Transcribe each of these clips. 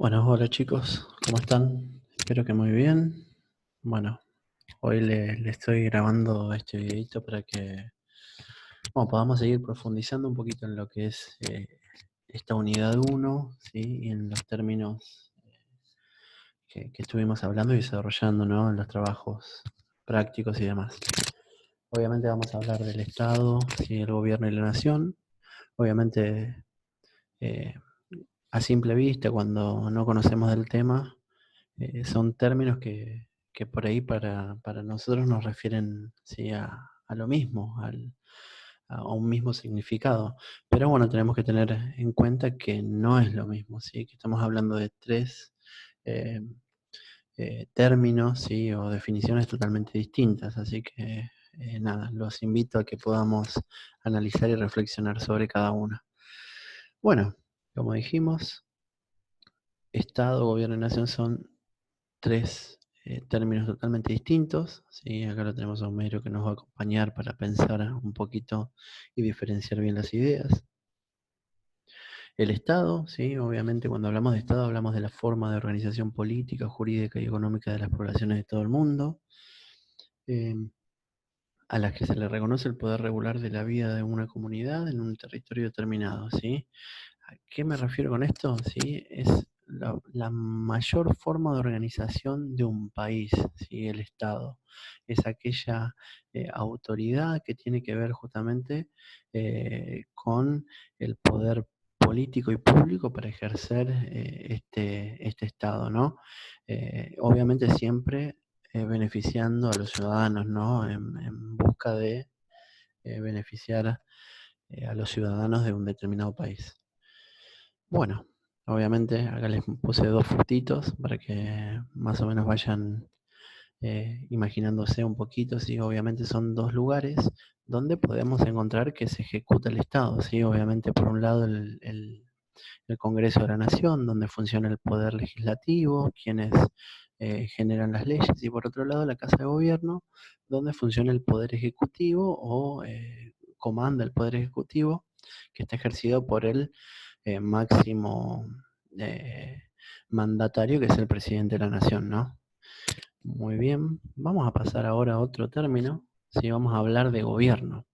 Bueno, hola chicos, ¿cómo están? Espero que muy bien. Bueno, hoy le estoy grabando este videito para que podamos seguir profundizando un poquito en lo que es esta unidad uno, ¿sí? Y en los términos que estuvimos hablando y desarrollando, ¿no? En los trabajos prácticos y demás. Obviamente vamos a hablar del Estado, ¿sí? El gobierno y la nación. Obviamente, eh, a simple vista, cuando no conocemos del tema, son términos que por ahí para nosotros nos refieren, sí, a lo mismo, a un mismo significado. Pero bueno, tenemos que tener en cuenta que no es lo mismo, ¿sí? Que estamos hablando de tres eh, términos, ¿sí? O definiciones totalmente distintas. Así que nada, los invito a que podamos analizar y reflexionar sobre cada una. Bueno, como dijimos, Estado, gobierno y nación son tres términos totalmente distintos, ¿sí? Acá lo tenemos a Homero que nos va a acompañar para pensar un poquito y diferenciar bien las ideas. El Estado, ¿sí? Obviamente cuando hablamos de Estado hablamos de la forma de organización política, jurídica y económica de las poblaciones de todo el mundo, eh, a las que se le reconoce el poder regular de la vida de una comunidad en un territorio determinado, ¿sí? ¿A qué me refiero con esto? ¿Sí? Es la mayor forma de organización de un país, ¿sí? El Estado. Es aquella autoridad que tiene que ver justamente con el poder político y público para ejercer este Estado, ¿no? Obviamente siempre beneficiando a los ciudadanos, ¿no? En busca de beneficiar a los ciudadanos de un determinado país. Bueno, obviamente acá les puse dos fotitos para que más o menos vayan imaginándose un poquito, ¿sí? Obviamente son dos lugares donde podemos encontrar que se ejecuta el Estado, ¿sí? Obviamente por un lado el Congreso de la Nación, donde funciona el poder legislativo, quienes generan las leyes, y por otro lado la Casa de Gobierno, donde funciona el poder ejecutivo o comanda el poder ejecutivo, que está ejercido por el máximo eh, mandatario, que es el presidente de la nación, ¿no? Muy bien, vamos a pasar ahora a otro término, sí, vamos a hablar de gobierno.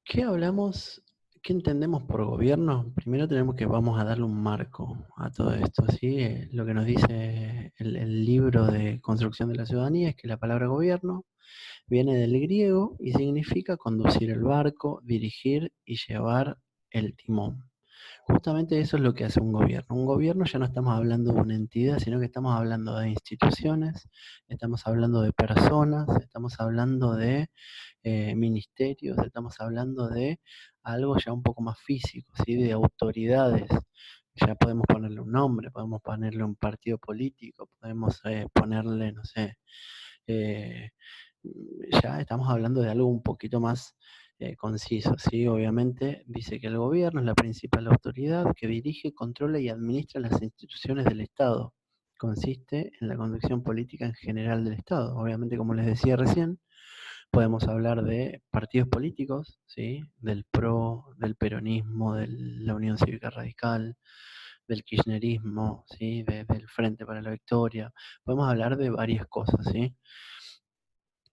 ¿Qué hablamos, qué entendemos por gobierno? Primero vamos a darle un marco a todo esto, ¿sí? Lo que nos dice el libro de Construcción de la Ciudadanía es que la palabra gobierno viene del griego y significa conducir el barco, dirigir y llevar el timón. Justamente eso es lo que hace un gobierno. Un gobierno ya no estamos hablando de una entidad, sino que estamos hablando de instituciones, estamos hablando de personas, estamos hablando de ministerios, estamos hablando de algo ya un poco más físico, ¿sí? De autoridades. Ya podemos ponerle un nombre, podemos ponerle un partido político, podemos ponerle, no sé, eh, ya estamos hablando de algo un poquito más conciso, ¿sí? Obviamente dice que el gobierno es la principal autoridad que dirige, controla y administra las instituciones del Estado. Consiste en la conducción política en general del Estado. Obviamente, como les decía recién, podemos hablar de partidos políticos, ¿sí? Del PRO, del peronismo, de la Unión Cívica Radical, del kirchnerismo, ¿sí? Del Frente para la Victoria. Podemos hablar de varias cosas, ¿sí?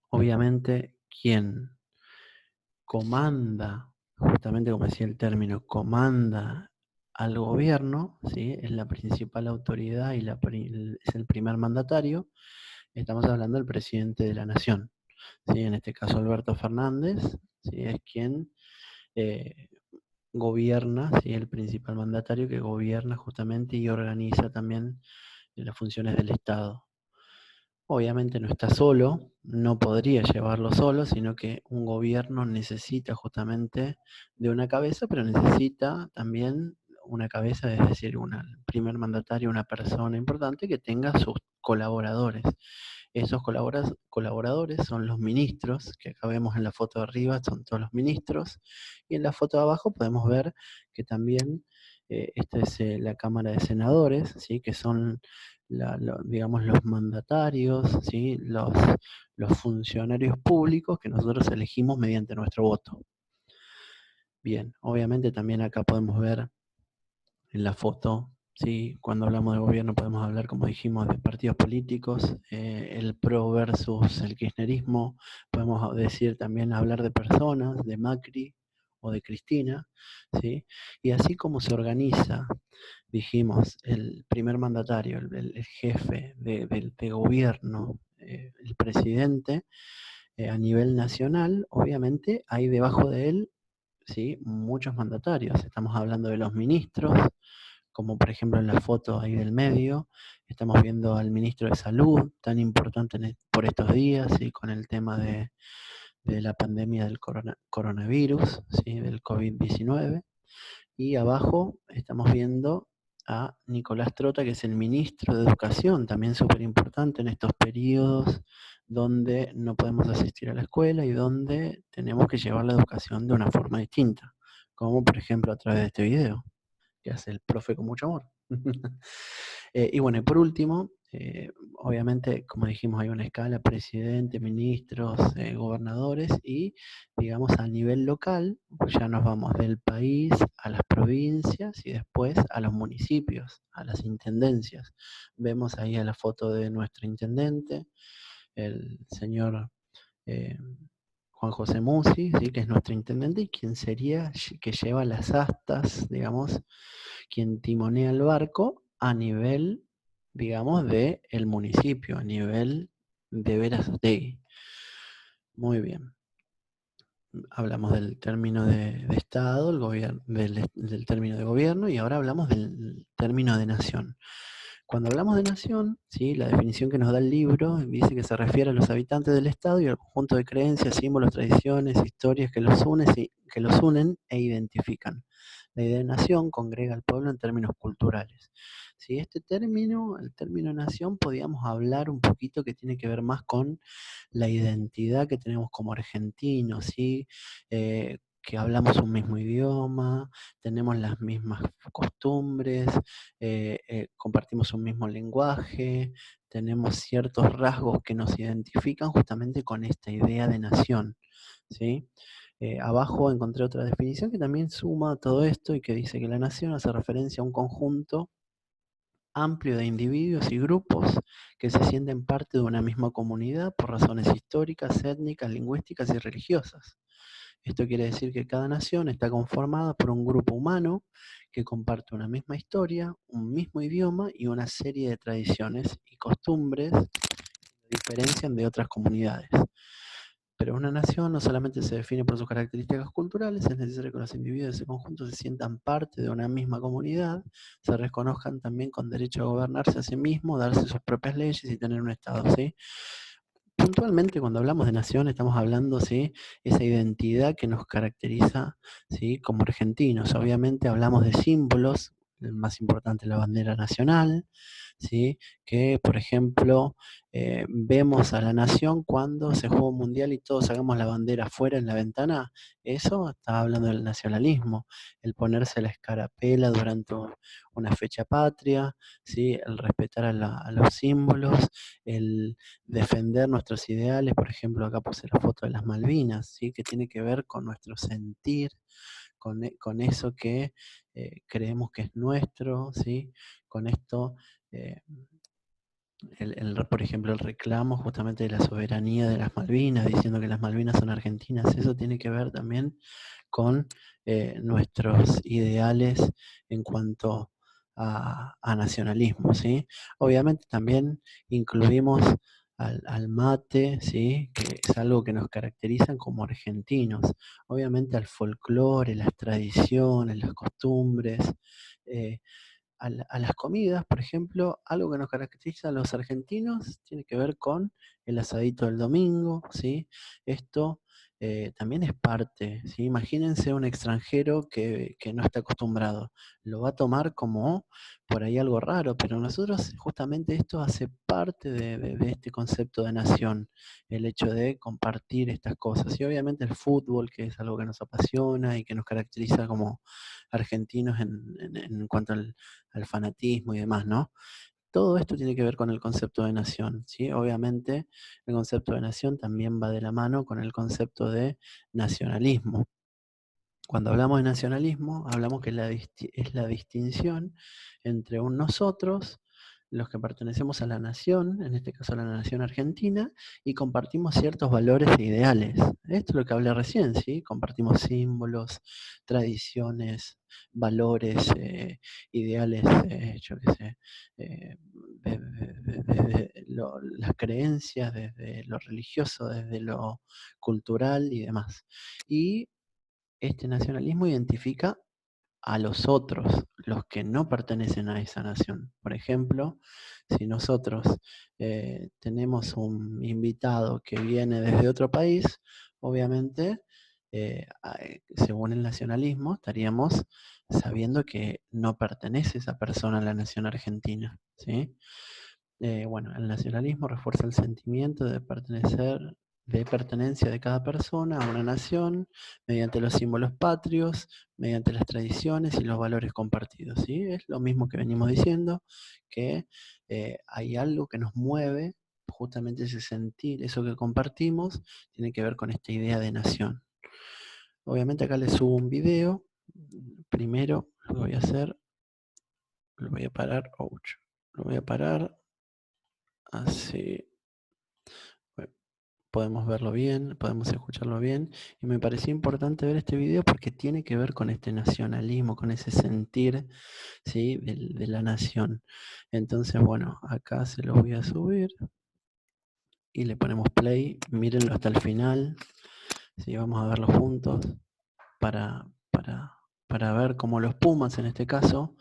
Obviamente, quien comanda, justamente como decía el término, comanda al gobierno, ¿sí? Es la principal autoridad y es el primer mandatario. Estamos hablando del presidente de la nación, ¿sí? En este caso Alberto Fernández, ¿sí? Es quien eh, gobierna, ¿sí? El principal mandatario que gobierna justamente y organiza también las funciones del Estado. Obviamente no está solo, no podría llevarlo solo, sino que un gobierno necesita justamente de una cabeza, pero necesita también una cabeza, es decir, un primer mandatario, una persona importante que tenga sus colaboradores. Esos colaboradores son los ministros, que acá vemos en la foto de arriba, son todos los ministros, y en la foto de abajo podemos ver que también esta es la Cámara de Senadores, ¿sí? Que son digamos, los mandatarios, ¿sí? Los funcionarios públicos que nosotros elegimos mediante nuestro voto. Bien, obviamente también acá podemos ver en la foto Sí, cuando hablamos de gobierno podemos hablar, como dijimos, de partidos políticos, el PRO versus el kirchnerismo, podemos decir también hablar de personas, de Macri o de Cristina, ¿sí? Y así como se organiza, dijimos, el primer mandatario, el jefe de gobierno, el presidente, a nivel nacional, obviamente hay debajo de él, ¿sí?, muchos mandatarios. Estamos hablando de los ministros, como por ejemplo en la foto ahí del medio, estamos viendo al ministro de Salud, tan importante por estos días, ¿sí?, con el tema de la pandemia del coronavirus, ¿sí?, del COVID-19. Y abajo estamos viendo a Nicolás Trota, que es el ministro de Educación, también súper importante en estos periodos donde no podemos asistir a la escuela y donde tenemos que llevar la educación de una forma distinta, como por ejemplo a través de este video que hace el profe con mucho amor. Y bueno, y por último, obviamente, como dijimos, hay una escala: presidente, ministros, gobernadores, y digamos a nivel local, ya nos vamos del país a las provincias y después a los municipios, a las intendencias. Vemos ahí a la foto de nuestro intendente, el señor eh, Juan José Musi, ¿sí?, que es nuestro intendente y quien sería, que lleva las astas, digamos, quien timonea el barco a nivel, digamos, de el municipio, a nivel de Berazategui. Muy bien. Hablamos del término de Estado, el gobierno, del término de gobierno, y ahora hablamos del término de nación. Cuando hablamos de nación, ¿sí?, la definición que nos da el libro dice que se refiere a los habitantes del Estado y al conjunto de creencias, símbolos, tradiciones, historias que los unen e identifican. La idea de nación congrega al pueblo en términos culturales. ¿Sí? Este término, el término nación, podíamos hablar un poquito que tiene que ver más con la identidad que tenemos como argentinos, ¿sí? Que hablamos un mismo idioma, tenemos las mismas costumbres, compartimos un mismo lenguaje, tenemos ciertos rasgos que nos identifican justamente con esta idea de nación, ¿sí? Abajo encontré otra definición que también suma todo esto y que dice que la nación hace referencia a un conjunto amplio de individuos y grupos que se sienten parte de una misma comunidad por razones históricas, étnicas, lingüísticas y religiosas. Esto quiere decir que cada nación está conformada por un grupo humano que comparte una misma historia, un mismo idioma y una serie de tradiciones y costumbres que diferencian de otras comunidades. Pero una nación no solamente se define por sus características culturales, es necesario que los individuos de ese conjunto se sientan parte de una misma comunidad, se reconozcan también con derecho a gobernarse a sí mismos, darse sus propias leyes y tener un Estado, ¿sí? Puntualmente, cuando hablamos de nación, estamos hablando, ¿sí?, esa identidad que nos caracteriza, ¿sí?, como argentinos. Obviamente hablamos de símbolos, el más importante la bandera nacional, ¿sí?, que por ejemplo vemos a la nación cuando se juega un mundial y todos sacamos la bandera afuera en la ventana. Eso está hablando del nacionalismo, el ponerse la escarapela durante una fecha patria, ¿sí?, el respetar a los símbolos, el defender nuestros ideales. Por ejemplo, acá puse la foto de las Malvinas, ¿sí?, que tiene que ver con nuestro sentir, con eso que creemos que es nuestro, ¿sí?, con esto, eh, por ejemplo, el reclamo justamente de la soberanía de las Malvinas, diciendo que las Malvinas son argentinas. Eso tiene que ver también con nuestros ideales en cuanto a nacionalismo, ¿sí? Obviamente también incluimos al mate, ¿sí?, que es algo que nos caracteriza como argentinos. Obviamente al folclore, las tradiciones, las costumbres, eh, a las comidas. Por ejemplo, algo que nos caracteriza a los argentinos tiene que ver con el asadito del domingo, ¿sí? Esto también es parte, ¿sí? Imagínense un extranjero que no está acostumbrado, lo va a tomar como por ahí algo raro, pero nosotros justamente esto hace parte de este concepto de nación, el hecho de compartir estas cosas. Y obviamente el fútbol, que es algo que nos apasiona y que nos caracteriza como argentinos en cuanto al fanatismo y demás, ¿no? Todo esto tiene que ver con el concepto de nación, ¿sí? Obviamente el concepto de nación también va de la mano con el concepto de nacionalismo. Cuando hablamos de nacionalismo, hablamos que es la distinción entre un nosotros, los que pertenecemos a la nación, en este caso a la nación argentina, y compartimos ciertos valores e ideales. Esto es lo que hablé recién, ¿sí? Compartimos símbolos, tradiciones, valores, ideales, yo qué sé, desde las creencias, desde lo religioso, desde lo cultural y demás. Y este nacionalismo identifica a los otros, los que no pertenecen a esa nación. Por ejemplo, si nosotros tenemos un invitado que viene desde otro país, obviamente, según el nacionalismo, estaríamos sabiendo que no pertenece esa persona a la nación argentina, ¿sí? Bueno, el nacionalismo refuerza el sentimiento de pertenencia de cada persona a una nación, mediante los símbolos patrios, mediante las tradiciones y los valores compartidos, ¿sí? Es lo mismo que venimos diciendo, que hay algo que nos mueve, justamente ese sentir, eso que compartimos, tiene que ver con esta idea de nación. Obviamente acá les subo un video. Primero lo voy a hacer, lo voy a parar, ouch, lo voy a parar así. Podemos verlo bien, podemos escucharlo bien, y me pareció importante ver este video porque tiene que ver con este nacionalismo, con ese sentir, ¿sí? de la nación. Entonces, bueno, acá se los voy a subir y le ponemos play, mírenlo hasta el final, ¿sí? Vamos a verlo juntos para, para, para ver cómo los Pumas, en este caso,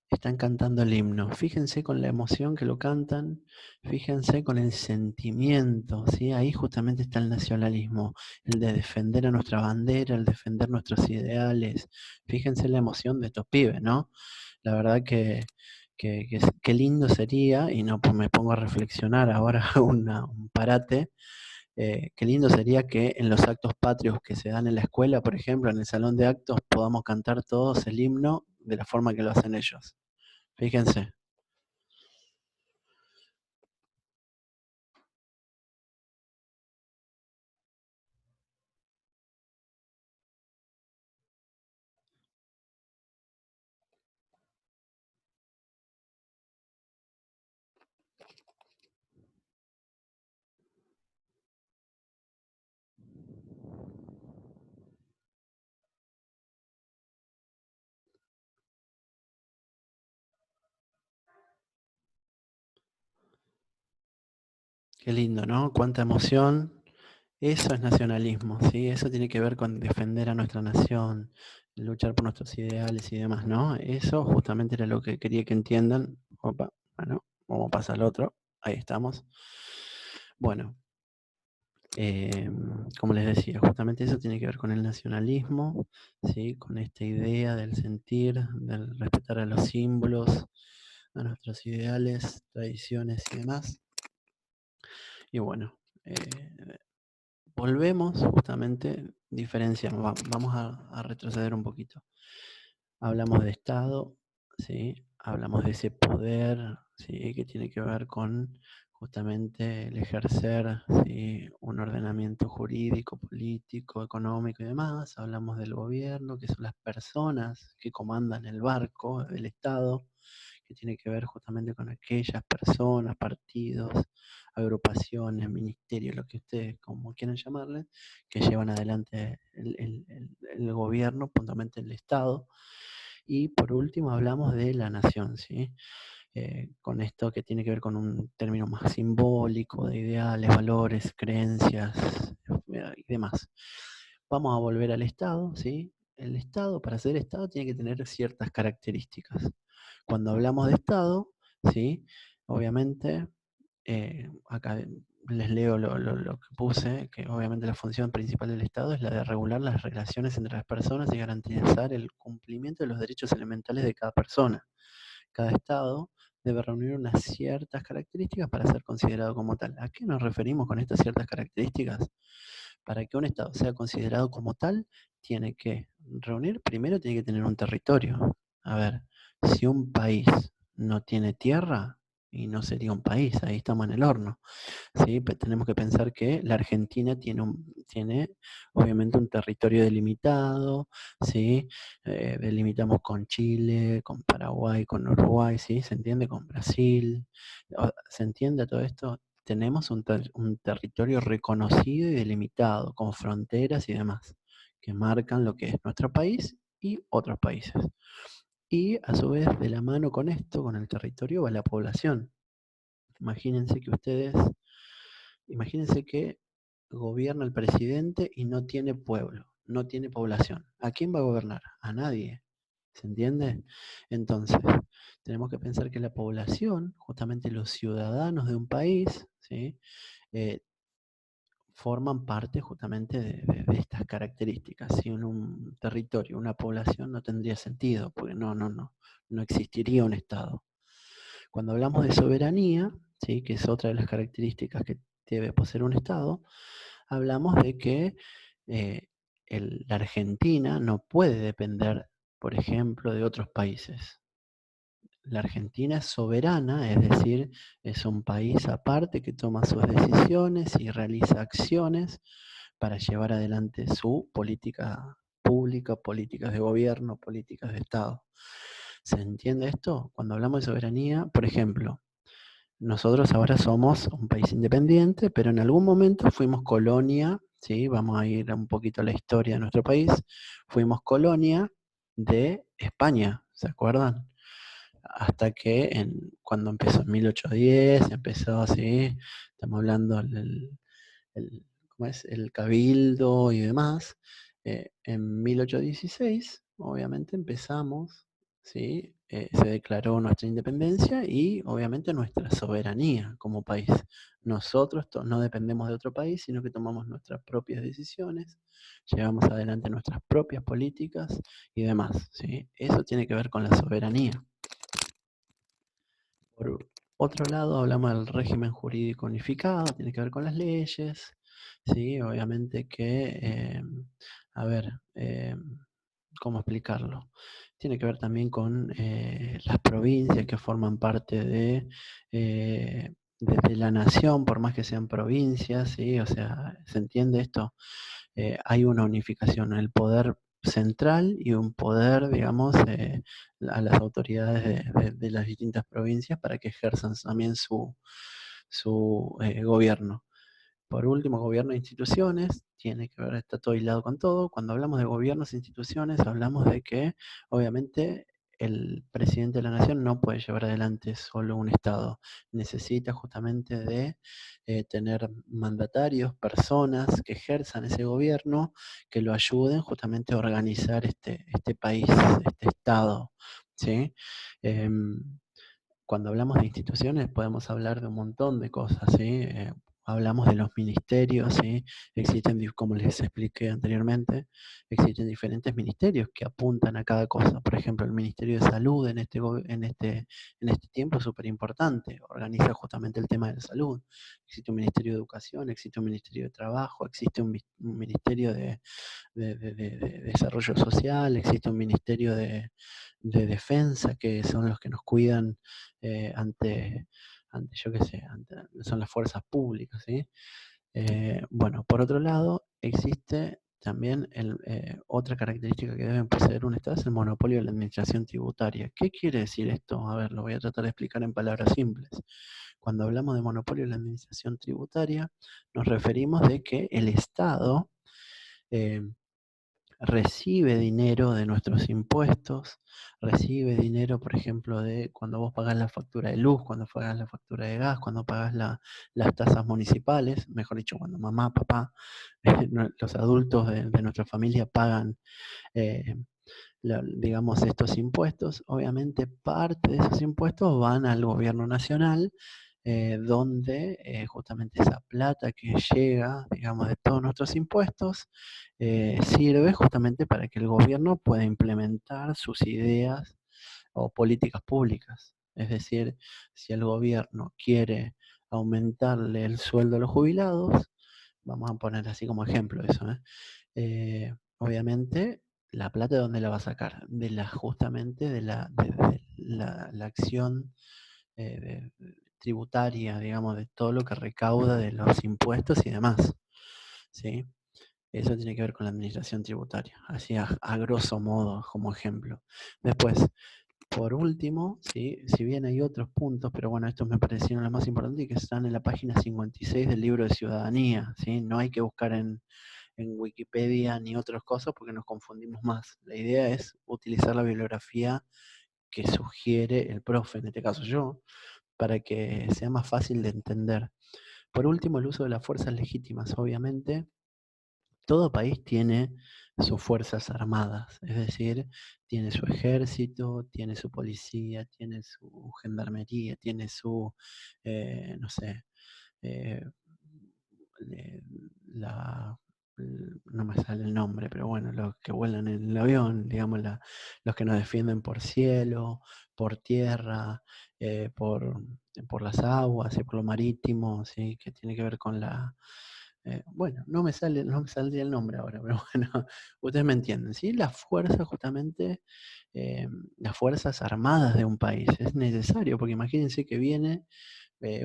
están cantando el himno. Fíjense con la emoción que lo cantan, fíjense con el sentimiento, ¿sí? Ahí justamente está el nacionalismo, el de defender a nuestra bandera, el defender nuestros ideales. Fíjense la emoción de estos pibes, ¿no? La verdad que lindo sería, y no pues me pongo a reflexionar ahora un parate, qué lindo sería que en los actos patrios que se dan en la escuela, por ejemplo, en el salón de actos, podamos cantar todos el himno de la forma que lo hacen ellos. Fíjense. Qué lindo, ¿no? Cuánta emoción. Eso es nacionalismo, ¿sí? Eso tiene que ver con defender a nuestra nación, luchar por nuestros ideales y demás, ¿no? Eso justamente era lo que quería que entiendan. Opa, bueno, vamos a pasar al otro. Ahí estamos. Bueno, como les decía, justamente eso tiene que ver con el nacionalismo, ¿sí? Con esta idea del sentir, del respetar a los símbolos, a nuestros ideales, tradiciones y demás. Y bueno, volvemos justamente, diferenciamos, vamos a retroceder un poquito. Hablamos de Estado, ¿sí? Hablamos de ese poder, ¿sí? Que tiene que ver con justamente el ejercer, ¿sí? Un ordenamiento jurídico, político, económico y demás. Hablamos del gobierno, que son las personas que comandan el barco del Estado, que tiene que ver justamente con aquellas personas, partidos, agrupaciones, ministerios, lo que ustedes como quieran llamarle, que llevan adelante el gobierno, puntualmente el Estado. Y por último hablamos de la nación, ¿sí? Con esto que tiene que ver con un término más simbólico, de ideales, valores, creencias y demás. Vamos a volver al Estado, ¿sí? El Estado, para ser Estado, tiene que tener ciertas características. Cuando hablamos de Estado, ¿sí? Obviamente, acá les leo lo que puse, que obviamente la función principal del Estado es la de regular las relaciones entre las personas y garantizar el cumplimiento de los derechos elementales de cada persona. Cada Estado debe reunir unas ciertas características para ser considerado como tal. ¿A qué nos referimos con estas ciertas características? Para que un Estado sea considerado como tal, tiene que reunir, primero tiene que tener un territorio. A ver, si un país no tiene tierra, y no sería un país, ahí estamos en el horno. ¿Sí? Tenemos que pensar que la Argentina tiene obviamente un territorio delimitado, ¿sí? Delimitamos con Chile, con Paraguay, con Uruguay, ¿sí? ¿Se entiende? Con Brasil. ¿Se entiende todo esto? Tenemos un territorio reconocido y delimitado, con fronteras y demás, que marcan lo que es nuestro país y otros países. Y a su vez, de la mano con esto, con el territorio, va la población. Imagínense que imagínense que gobierna el presidente y no tiene pueblo, no tiene población. ¿A quién va a gobernar? A nadie. ¿Se entiende? Entonces, tenemos que pensar que la población, justamente los ciudadanos de un país, ¿sí? Eh, forman parte justamente de estas características. Sin un territorio, una población no tendría sentido, porque no existiría un Estado. Cuando hablamos de soberanía, ¿sí? Que es otra de las características que debe poseer un Estado, hablamos de que eh, la Argentina no puede depender, por ejemplo, de otros países. La Argentina es soberana, es decir, es un país aparte que toma sus decisiones y realiza acciones para llevar adelante su política pública, políticas de gobierno, políticas de Estado. ¿Se entiende esto? Cuando hablamos de soberanía, por ejemplo, nosotros ahora somos un país independiente, pero en algún momento fuimos colonia, ¿sí? Vamos a ir un poquito a la historia de nuestro país. Fuimos colonia de España, ¿se acuerdan? Hasta que cuando empezó en 1810, empezó así, estamos hablando ¿cómo es? El cabildo y demás. En 1816, obviamente empezamos, ¿sí? Se declaró nuestra independencia y obviamente nuestra soberanía como país. Nosotros no dependemos de otro país, sino que tomamos nuestras propias decisiones, llevamos adelante nuestras propias políticas y demás, ¿sí? Eso tiene que ver con la soberanía. Por otro lado, hablamos del régimen jurídico unificado, tiene que ver con las leyes, ¿sí? Obviamente que, a ver, ¿cómo explicarlo? Tiene que ver también con las provincias que forman parte de la nación, por más que sean provincias, ¿sí? O sea, ¿se entiende esto? Hay una unificación en el poder central y un poder, digamos, a las autoridades de las distintas provincias para que ejerzan también su gobierno. Por último, gobierno e instituciones, tiene que ver, está todo hilado con todo. Cuando hablamos de gobiernos e instituciones, hablamos de que, obviamente, el presidente de la nación no puede llevar adelante solo un Estado. Necesita justamente de tener mandatarios, personas que ejerzan ese gobierno, que lo ayuden justamente a organizar este país, este Estado, ¿sí? Cuando hablamos de instituciones podemos hablar de un montón de cosas, ¿sí? Hablamos de los ministerios, ¿sí? Existen, como les expliqué anteriormente, existen diferentes ministerios que apuntan a cada cosa. Por ejemplo, el Ministerio de Salud en este tiempo es súper importante, organiza justamente el tema de la salud. Existe un Ministerio de Educación, existe un Ministerio de Trabajo, existe un Ministerio de Desarrollo Social, existe un Ministerio de Defensa, que son los que nos cuidan ante yo qué sé, son las fuerzas públicas, ¿sí? Bueno, por otro lado, existe también otra característica que deben poseer un Estado, es el monopolio de la administración tributaria. ¿Qué quiere decir esto? A ver, lo voy a tratar de explicar en palabras simples. Cuando hablamos de monopolio de la administración tributaria, nos referimos de que el Estado eh, recibe dinero de nuestros impuestos, recibe dinero, por ejemplo, de cuando vos pagás la factura de luz, cuando pagás la factura de gas, cuando pagás las tasas municipales, mejor dicho, cuando mamá, papá, los adultos de nuestra familia pagan, eh, digamos, estos impuestos. Obviamente parte de esos impuestos van al gobierno nacional, donde justamente esa plata que llega, digamos, de todos nuestros impuestos, sirve justamente para que el gobierno pueda implementar sus ideas o políticas públicas. Es decir, si el gobierno quiere aumentarle el sueldo a los jubilados, vamos a poner así como ejemplo eso, obviamente, la plata ¿de dónde la va a sacar? Justamente de la acción tributaria, digamos, de todo lo que recauda de los impuestos y demás, ¿sí? Eso tiene que ver con la administración tributaria, así a grosso modo como ejemplo. Después, por último, ¿sí? Si bien hay otros puntos, pero bueno, estos me parecieron los más importantes y que están en la página 56 del libro de ciudadanía, ¿sí? No hay que buscar en Wikipedia ni otras cosas porque nos confundimos más. La idea es utilizar la bibliografía que sugiere el profe, en este caso yo, para que sea más fácil de entender. Por último, el uso de las fuerzas legítimas. Obviamente, todo país tiene sus fuerzas armadas, es decir, tiene su ejército, tiene su policía, tiene su gendarmería, tiene su, no sé, eh, eh, la, no me sale el nombre, pero bueno, los que vuelan en el avión, digamos, los que nos defienden por cielo, por tierra, por las aguas y por lo marítimo, ¿sí? Que tiene que ver con la... bueno, no me saldría el nombre ahora, pero bueno, ustedes me entienden, ¿sí? Las fuerzas justamente, las fuerzas armadas de un país, es necesario, porque imagínense que viene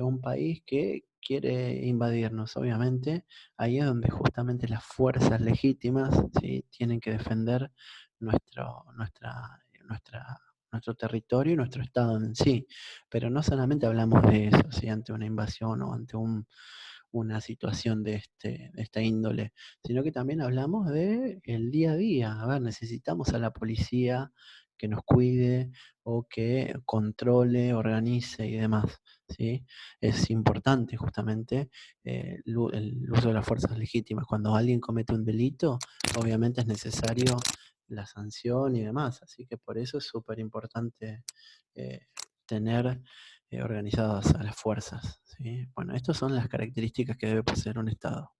un país que quiere invadirnos, obviamente, ahí es donde justamente las fuerzas legítimas, ¿sí? Tienen que defender nuestro territorio y nuestro estado en sí. Pero no solamente hablamos de eso, ¿sí? Ante una invasión o ante una situación de esta índole, sino que también hablamos de el día a día. A ver, necesitamos a la policía que nos cuide o que controle, organice y demás, ¿sí? Es importante justamente el uso de las fuerzas legítimas. Cuando alguien comete un delito, obviamente es necesario la sanción y demás. Así que por eso es súper importante tener organizadas a las fuerzas, ¿sí? Bueno, estas son las características que debe poseer un Estado.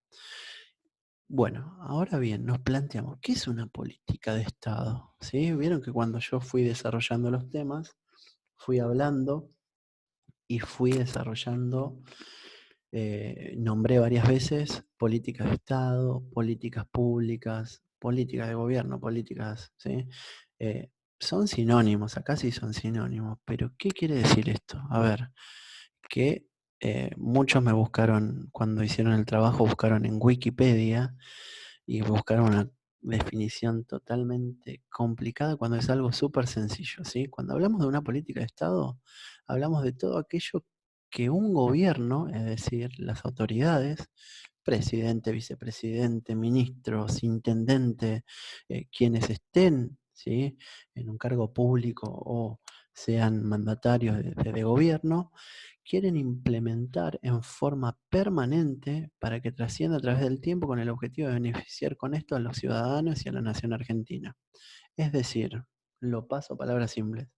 Bueno, ahora bien, nos planteamos, ¿qué es una política de Estado? ¿Sí? Vieron que cuando yo fui desarrollando los temas, fui hablando y fui desarrollando, nombré varias veces políticas de Estado, políticas públicas, políticas de gobierno, políticas, ¿sí? Eh, son sinónimos, acá sí son sinónimos, pero ¿qué quiere decir esto? A ver, que muchos me buscaron, cuando hicieron el trabajo, buscaron en Wikipedia y buscaron una definición totalmente complicada cuando es algo súper sencillo, ¿sí? Cuando hablamos de una política de Estado, hablamos de todo aquello que un gobierno, es decir, las autoridades, presidente, vicepresidente, ministros, intendente, quienes estén, ¿sí? En un cargo público o sean mandatarios de gobierno, quieren implementar en forma permanente para que trascienda a través del tiempo con el objetivo de beneficiar con esto a los ciudadanos y a la nación argentina. Es decir, lo paso a palabras simples,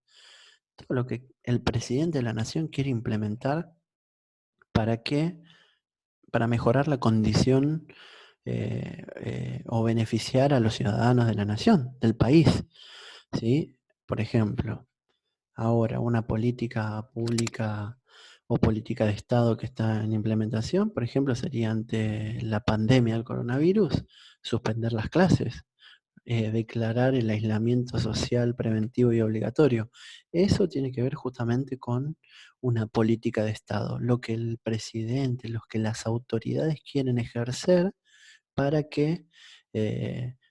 todo lo que el presidente de la nación quiere implementar para que, para mejorar la condición o beneficiar a los ciudadanos de la nación, del país, ¿sí? Por ejemplo, ahora una política pública o política de Estado que está en implementación, por ejemplo, sería ante la pandemia del coronavirus, suspender las clases, declarar el aislamiento social preventivo y obligatorio. Eso tiene que ver justamente con una política de Estado, lo que el presidente, lo que las autoridades quieren ejercer para que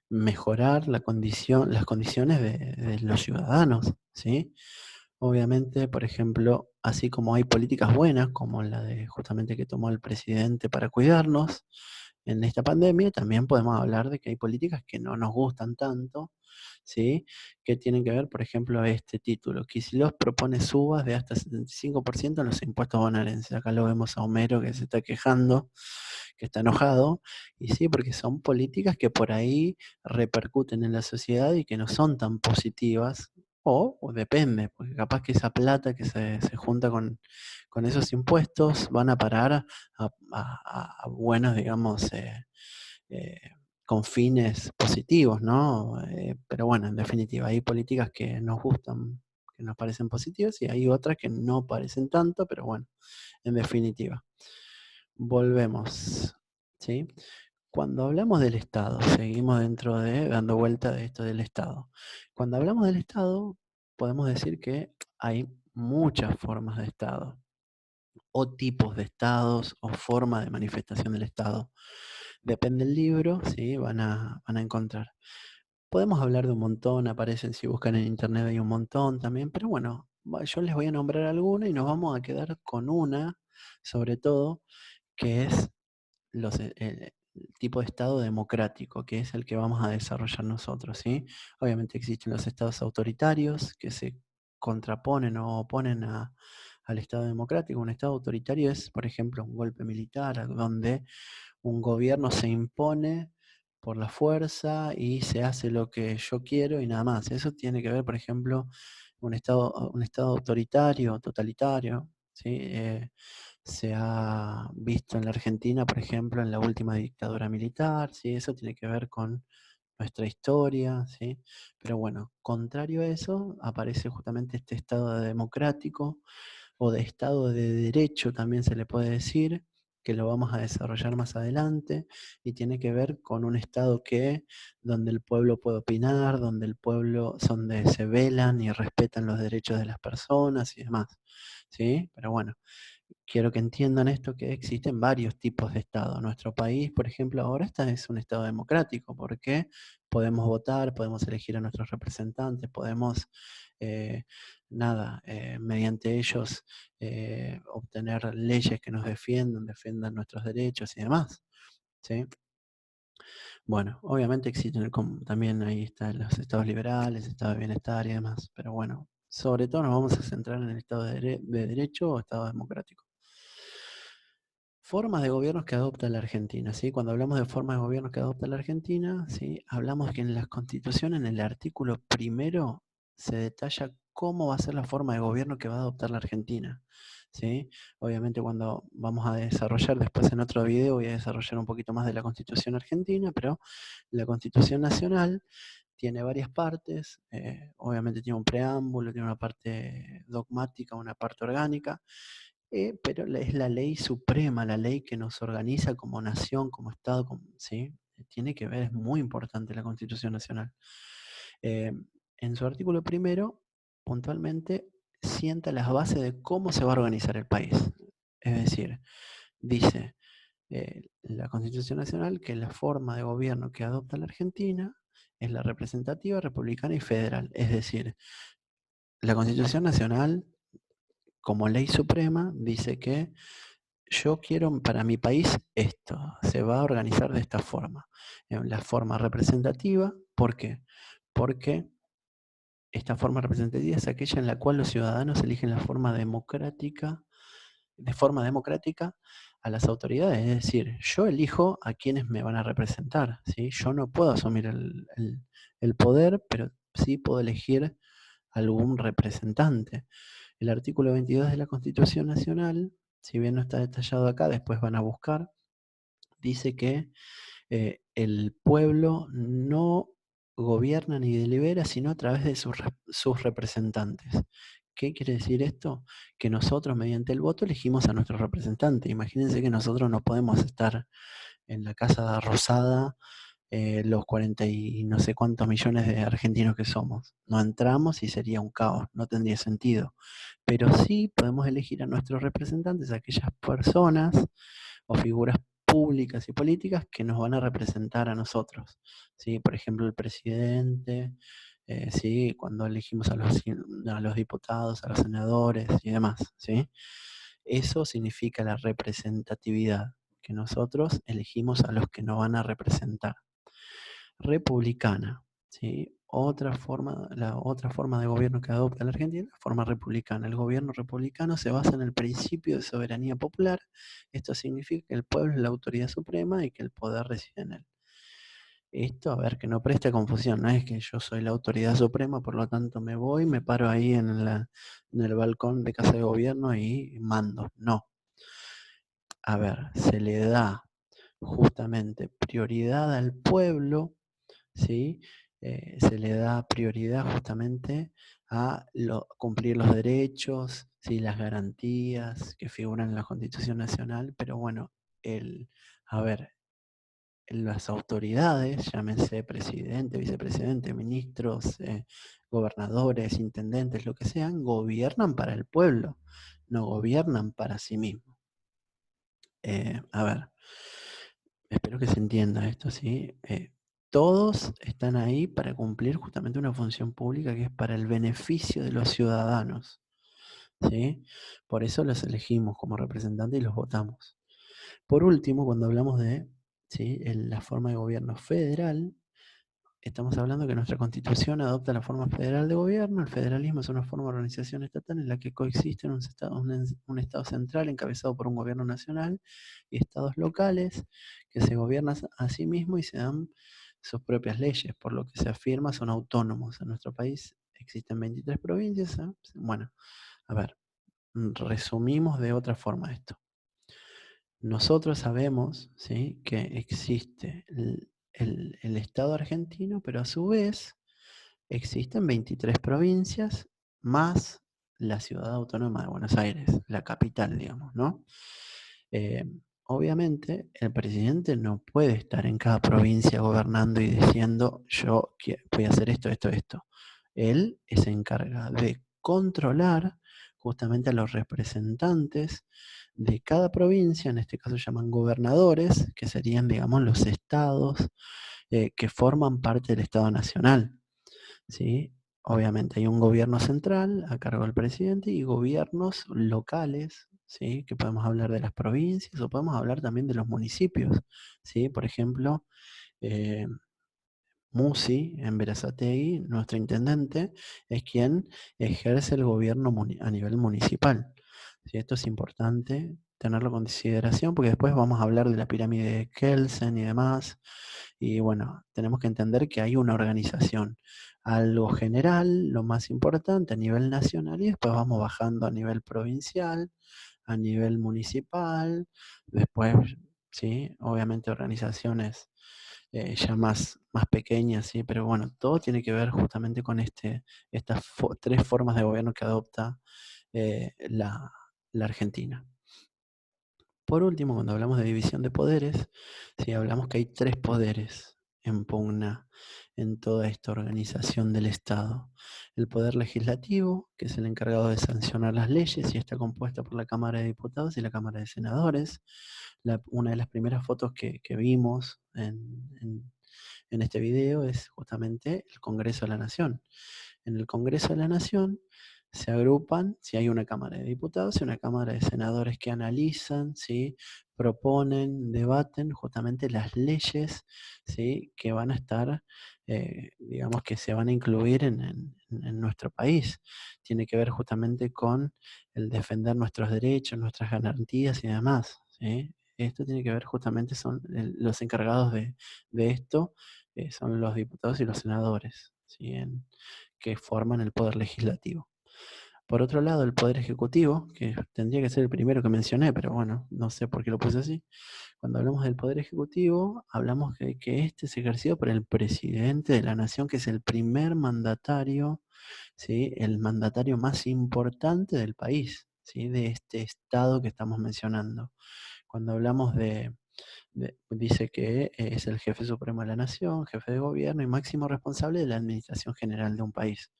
mejorar las condiciones de los ciudadanos, ¿sí? Obviamente, por ejemplo, así como hay políticas buenas, como la de justamente que tomó el presidente para cuidarnos en esta pandemia, también podemos hablar de que hay políticas que no nos gustan tanto, ¿sí? Que tienen que ver, por ejemplo, a este título. Kicillof propone subas de hasta 75% en los impuestos bonaerenses. Acá lo vemos a Homero que se está quejando, que está enojado, y sí, porque son políticas que por ahí repercuten en la sociedad y que no son tan positivas, o depende, porque capaz que esa plata que se junta con esos impuestos van a parar a buenos, digamos, eh, con fines positivos, ¿no? Pero bueno, en definitiva, hay políticas que nos gustan, que nos parecen positivas, y hay otras que no parecen tanto, pero bueno, en definitiva. Volvemos, ¿sí? Cuando hablamos del Estado, seguimos dentro de, dando vuelta de esto del Estado. Cuando hablamos del Estado, podemos decir que hay muchas formas de Estado, o tipos de estados, o forma de manifestación del Estado. Depende del libro, ¿sí? Van a encontrar. Podemos hablar de un montón, aparecen, si buscan en internet hay un montón también, pero bueno, yo les voy a nombrar alguna y nos vamos a quedar con una, sobre todo, que es el tipo de Estado democrático, que es el que vamos a desarrollar nosotros, ¿sí? Obviamente existen los estados autoritarios que se contraponen o oponen al Estado democrático. Un Estado autoritario es, por ejemplo, un golpe militar, donde un gobierno se impone por la fuerza y se hace lo que yo quiero y nada más. Eso tiene que ver, por ejemplo, un estado autoritario, totalitario, ¿sí? Se ha visto en la Argentina, por ejemplo, en la última dictadura militar, ¿sí? Eso tiene que ver con nuestra historia, ¿sí? Pero bueno, contrario a eso, aparece justamente este estado democrático o de estado de derecho, también se le puede decir, que lo vamos a desarrollar más adelante, y tiene que ver con un estado donde el pueblo puede opinar, donde se velan y respetan los derechos de las personas y demás, ¿sí? Pero bueno, quiero que entiendan esto, que existen varios tipos de Estado. Nuestro país, por ejemplo, ahora es un Estado democrático, porque podemos votar, podemos elegir a nuestros representantes, podemos, eh, mediante ellos obtener leyes que nos defiendan nuestros derechos y demás, ¿sí? Bueno, obviamente existen también ahí están los estados liberales, estado de bienestar y demás, pero bueno, sobre todo nos vamos a centrar en el estado de derecho o estado democrático. Formas de gobiernos que adopta la Argentina, ¿sí? Cuando hablamos de formas de gobierno que adopta la Argentina, ¿sí? Hablamos que en la Constitución, en el artículo primero, se detalla cómo va a ser la forma de gobierno que va a adoptar la Argentina, ¿sí? Obviamente cuando vamos a desarrollar, después en otro video voy a desarrollar un poquito más de la Constitución argentina, pero la Constitución nacional tiene varias partes, obviamente tiene un preámbulo, tiene una parte dogmática, una parte orgánica, pero es la ley suprema, la ley que nos organiza como nación, como Estado, ¿sí? Tiene que ver, es muy importante la Constitución Nacional. Eh, en su artículo primero, puntualmente, sienta las bases de cómo se va a organizar el país. Es decir, dice la Constitución Nacional que la forma de gobierno que adopta la Argentina es la representativa, republicana y federal. Es decir, la Constitución Nacional, como ley suprema, dice que yo quiero para mi país esto, se va a organizar de esta forma. En la forma representativa, ¿por qué? Porque esta forma representativa es aquella en la cual los ciudadanos eligen de forma democrática a las autoridades. Es decir, yo elijo a quienes me van a representar, ¿sí? Yo no puedo asumir el poder, pero sí puedo elegir algún representante. El artículo 22 de la Constitución Nacional, si bien no está detallado acá, después van a buscar, dice que el pueblo no gobierna ni delibera, sino a través de sus representantes. ¿Qué quiere decir esto? Que nosotros mediante el voto elegimos a nuestros representantes. Imagínense que nosotros no podemos estar en la Casa Rosada los 40 y no sé cuántos millones de argentinos que somos. No entramos y sería un caos, no tendría sentido. Pero sí podemos elegir a nuestros representantes, aquellas personas o figuras públicas y políticas que nos van a representar a nosotros, ¿sí? Por ejemplo, el presidente, ¿sí? Cuando elegimos a los diputados, a los senadores y demás, ¿sí? Eso significa la representatividad, que nosotros elegimos a los que nos van a representar. Republicana, ¿sí? La otra forma de gobierno que adopta la Argentina es la forma republicana. El gobierno republicano se basa en el principio de soberanía popular. Esto significa que el pueblo es la autoridad suprema y que el poder reside en él. Esto, a ver, que no preste confusión, no es que yo soy la autoridad suprema, por lo tanto me voy, me paro ahí en el balcón de casa de gobierno y mando. No. A ver, se le da justamente prioridad al pueblo, ¿sí? Se le da prioridad justamente a cumplir los derechos, ¿sí? Las garantías que figuran en la Constitución Nacional, pero bueno, a ver, las autoridades, llámense presidente, vicepresidente, ministros, gobernadores, intendentes, lo que sean, gobiernan para el pueblo, no gobiernan para sí mismos. A ver, espero que se entienda esto, ¿sí? Todos están ahí para cumplir justamente una función pública que es para el beneficio de los ciudadanos, ¿sí? Por eso los elegimos como representantes y los votamos. Por último, cuando hablamos de, ¿sí?, la forma de gobierno federal, estamos hablando que nuestra Constitución adopta la forma federal de gobierno. El federalismo es una forma de organización estatal en la que coexisten un estado central encabezado por un gobierno nacional y estados locales que se gobiernan a sí mismos y se dan sus propias leyes, por lo que se afirma son autónomos. En nuestro país existen 23 provincias. Bueno, a ver, resumimos de otra forma esto. Nosotros sabemos, ¿sí?, que existe el Estado argentino, pero a su vez existen 23 provincias más la ciudad autónoma de Buenos Aires, la capital, digamos, ¿no? Eh, Obviamente, el presidente no puede estar en cada provincia gobernando y diciendo, yo voy a hacer esto, esto, esto. Él se encarga de controlar justamente a los representantes de cada provincia, en este caso llaman gobernadores, que serían, digamos, los estados que forman parte del Estado Nacional, ¿sí? Obviamente hay un gobierno central a cargo del presidente y gobiernos locales, ¿sí?, que podemos hablar de las provincias o podemos hablar también de los municipios, ¿sí? Por ejemplo, eh, Musi, en Berazategui, nuestro intendente, es quien ejerce el gobierno a nivel municipal. ¿Sí? Esto es importante tenerlo en consideración porque después vamos a hablar de la pirámide de Kelsen y demás. Y bueno, tenemos que entender que hay una organización, algo general, lo más importante a nivel nacional y después vamos bajando a nivel provincial, a nivel municipal, después, sí, obviamente organizaciones ya más pequeñas, sí, pero bueno, todo tiene que ver justamente con estas tres formas de gobierno que adopta la Argentina. Por último, cuando hablamos de división de poderes, sí, hablamos que hay tres poderes en pugna en toda esta organización del Estado. El poder legislativo, que es el encargado de sancionar las leyes y está compuesta por la Cámara de Diputados y la Cámara de Senadores. Una de las primeras fotos que vimos en este video es justamente el Congreso de la Nación. En el Congreso de la Nación se agrupan, si hay una Cámara de Diputados y una Cámara de Senadores que analizan, ¿sí?, proponen, debaten justamente las leyes, ¿sí?, que van a estar, digamos que se van a incluir en nuestro país. Tiene que ver justamente con el defender nuestros derechos, nuestras garantías y demás, ¿sí? Esto tiene que ver justamente, son los encargados de esto, son los diputados y los senadores, ¿sí?, que forman el poder legislativo. Por otro lado, el poder ejecutivo, que tendría que ser el primero que mencioné, pero bueno, no sé por qué lo puse así. Cuando hablamos del poder ejecutivo, hablamos de que este es ejercido por el presidente de la nación, que es el primer mandatario, ¿sí?, el mandatario más importante del país, ¿sí?, de este estado que estamos mencionando. Cuando hablamos dice que es el jefe supremo de la nación, jefe de gobierno y máximo responsable de la administración general de un país.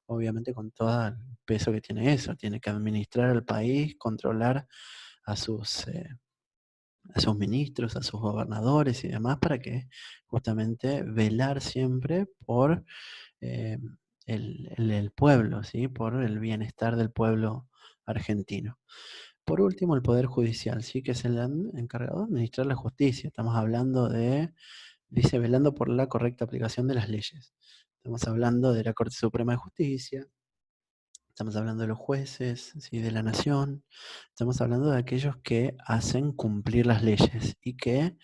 Obviamente con todo el peso que tiene eso, tiene que administrar el país, controlar a sus ministros, a sus gobernadores y demás para que justamente velar siempre por eh, el pueblo, ¿sí?, por el bienestar del pueblo argentino. Por último, el Poder Judicial, sí, que es el encargado de administrar la justicia. Estamos hablando dice, velando por la correcta aplicación de las leyes. Estamos hablando de la Corte Suprema de Justicia, estamos hablando de los jueces, ¿sí?, de la nación, estamos hablando de aquellos que hacen cumplir las leyes y que,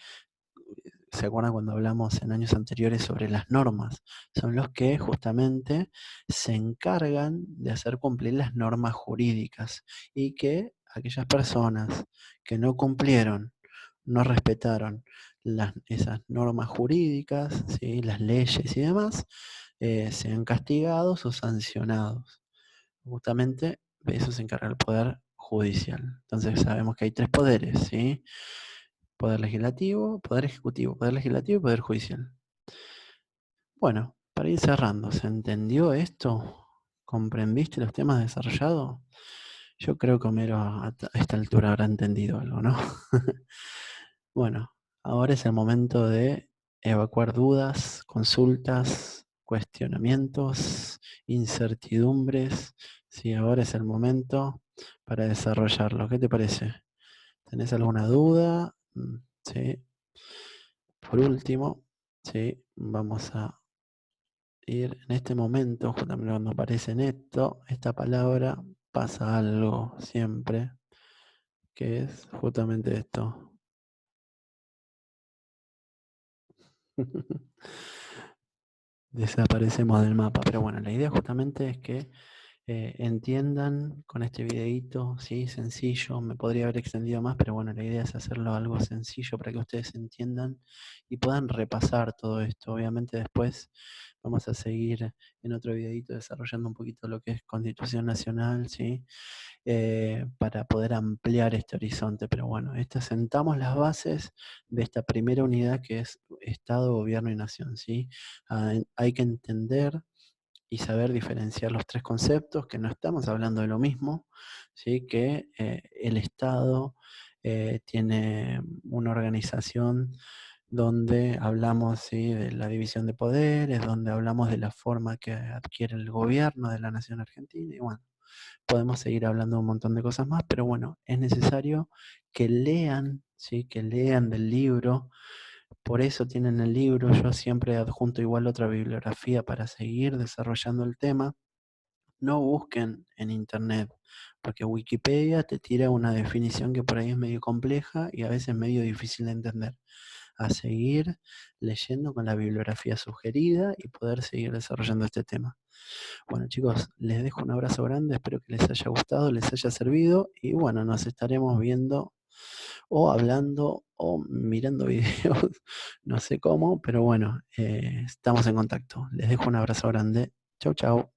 ¿se acuerdan cuando hablamos en años anteriores sobre las normas? Son los que justamente se encargan de hacer cumplir las normas jurídicas y que aquellas personas que no cumplieron, no respetaron esas normas jurídicas, ¿sí?, las leyes y demás, sean castigados o sancionados. Justamente de eso se encarga el Poder Judicial. Entonces sabemos que hay tres poderes, ¿sí? Poder legislativo, poder ejecutivo, poder legislativo y poder judicial. Bueno, para ir cerrando, ¿se entendió esto? ¿Comprendiste los temas desarrollados? Yo creo que Homero a esta altura habrá entendido algo, ¿no? Bueno, ahora es el momento de evacuar dudas, consultas, cuestionamientos, incertidumbres. Sí, ahora es el momento para desarrollarlo. ¿Qué te parece? ¿Tenés alguna duda? Sí. Por último, sí, vamos a ir en este momento, justamente cuando aparece en esta palabra, pasa algo siempre, que es justamente esto. Desaparecemos del mapa. Pero bueno, la idea justamente es que entiendan con este videíto, ¿sí? Sencillo, me podría haber extendido más, pero bueno, la idea es hacerlo algo sencillo para que ustedes entiendan y puedan repasar todo esto. Obviamente después vamos a seguir en otro videíto desarrollando un poquito lo que es Constitución Nacional, ¿sí? Para poder ampliar este horizonte. Pero bueno, sentamos las bases de esta primera unidad que es Estado, Gobierno y Nación, ¿sí? Hay que entender y saber diferenciar los tres conceptos, que no estamos hablando de lo mismo, ¿sí? Que el Estado tiene una organización donde hablamos, ¿sí? De la división de poderes, donde hablamos de la forma que adquiere el gobierno de la nación argentina, y bueno, podemos seguir hablando de un montón de cosas más, pero bueno, es necesario que lean, ¿sí? Que lean del libro. Por eso tienen el libro. Yo siempre adjunto igual otra bibliografía para seguir desarrollando el tema. No busquen en internet, porque Wikipedia te tira una definición que por ahí es medio compleja y a veces medio difícil de entender. A seguir leyendo con la bibliografía sugerida y poder seguir desarrollando este tema. Bueno, chicos, les dejo un abrazo grande, espero que les haya gustado, les haya servido y bueno, nos estaremos viendo o hablando o mirando videos, no sé cómo, pero bueno, estamos en contacto. Les dejo un abrazo grande. Chau, chau.